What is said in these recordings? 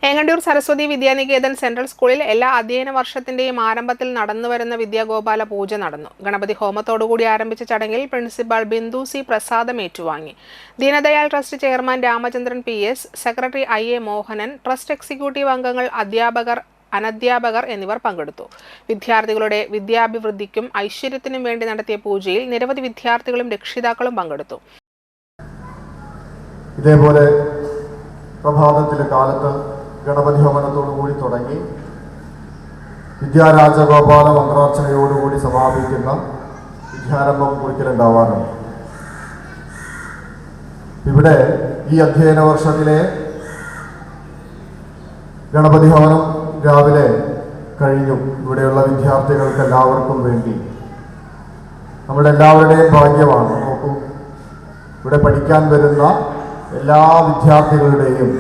Engandiyur Saraswati Vidya Niketan central സ്കൂളിൽ എല്ലാ അധ്യയന വർഷത്തിന്റെയും ആരംഭത്തിൽ നടന്നുവരുന്ന വിദ്യാഗോപാല പൂജ നടന്നു. ഗണപതി ഹോമത്തോടുകൂടി ആരംഭിച്ച ചടങ്ങിൽ പ്രിൻസിപ്പൽ ബിന്ദു സി പ്രസാദം ഏറ്റുവാങ്ങി. Deendayal trust chairman Ramachandran PS, secretary IA Mohanan, trust executive അംഗങ്ങൾ, അധ്യാപകർ, അനധ്യാപകർ എന്നിവർ പങ്കെടുത്തു. വിദ്യാർത്ഥികളുടെ വിദ്യാഭിവൃദ്ധിക്കും ഐശ്വര്യത്തിനും വേണ്ടി നടത്തിയ പൂജയിൽ നിരവധി വിദ്യാർത്ഥികളും രക്ഷിതാക്കളും പങ്കെടുത്തു. ഇതേപോലെ പ്രഭാതത്തിലെ കാലത്ത് ഗണപതി ഹോമനത്തോടുകൂടി തുടങ്ങി വിദ്യാരാജഗോപാല മന്ത്രാർച്ചനയോടുകൂടി സമാപിക്കുന്ന വിദ്യാരംഭം കുറിക്കലുണ്ടാവാറുണ്ട്. ഇവിടെ ഈ അധ്യയന വർഷത്തിലെ ഗണപതി ഹവനം രാവിലെ കഴിഞ്ഞു. ഇവിടെയുള്ള വിദ്യാർത്ഥികൾക്ക് എല്ലാവർക്കും വേണ്ടി നമ്മുടെ എല്ലാവരുടെയും ഭാഗ്യമാണ്. നോക്കൂ, ഇവിടെ പഠിക്കാൻ വരുന്ന എല്ലാ വിദ്യാർത്ഥികളുടെയും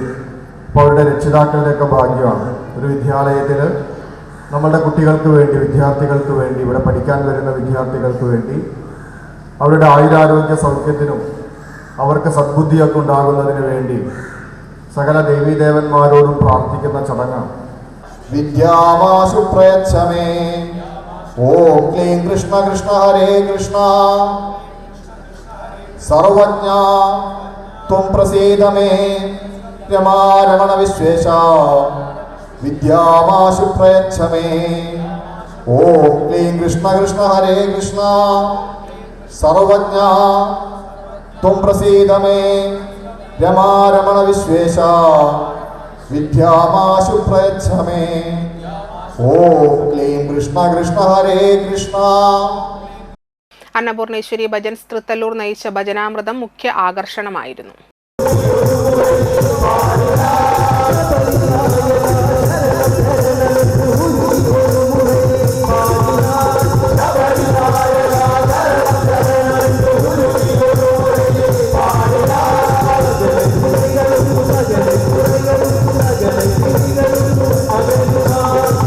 അവരുടെ രക്ഷിതാക്കളുടെയൊക്കെ ഭാഗ്യമാണ്. ഒരു വിദ്യാലയത്തിൽ നമ്മളുടെ കുട്ടികൾക്ക് വേണ്ടി, വിദ്യാർത്ഥികൾക്ക് വേണ്ടി, ഇവിടെ പഠിക്കാൻ വരുന്ന വിദ്യാർത്ഥികൾക്ക് വേണ്ടി അവരുടെ ആയുരാരോഗ്യ സൗഖ്യത്തിനും അവർക്ക് സദ്ബുദ്ധിയൊക്കെ ഉണ്ടാകുന്നതിന് വേണ്ടി സകല ദേവീദേവന്മാരോടും പ്രാർത്ഥിക്കുന്ന ചടങ്ങാണ്. വിദ്യാമാശു പ്രയച്ഛമേ ഓം ക്ലീം കൃഷ്ണ കൃഷ്ണ ഹരേ കൃഷ്ണ സർവജ്ഞ ത്വം പ്രസീദ മേ രമാരമണ വിശ്വേശ വിദ്യാമാശു പ്രയച്ഛമേ ഓം ക്ലീം കൃഷ്ണ കൃഷ്ണ ഹരേ കൃഷ്ണ സർവജ്ഞ ത്വം പ്രസീദ മേ രമാരമണ വിശ്വേശ വിദ്യാമാശു പ്രയച്ഛമേ ഓം ക്ലീം കൃഷ്ണ കൃഷ്ണ ഹരേ കൃഷ്ണ. അന്നപൂർണേശ്വരി ഭജൻസ് തൃത്തല്ലൂർ നയിച്ച ഭജനാമൃതം മുഖ്യ ആകർഷണമായിരുന്നു.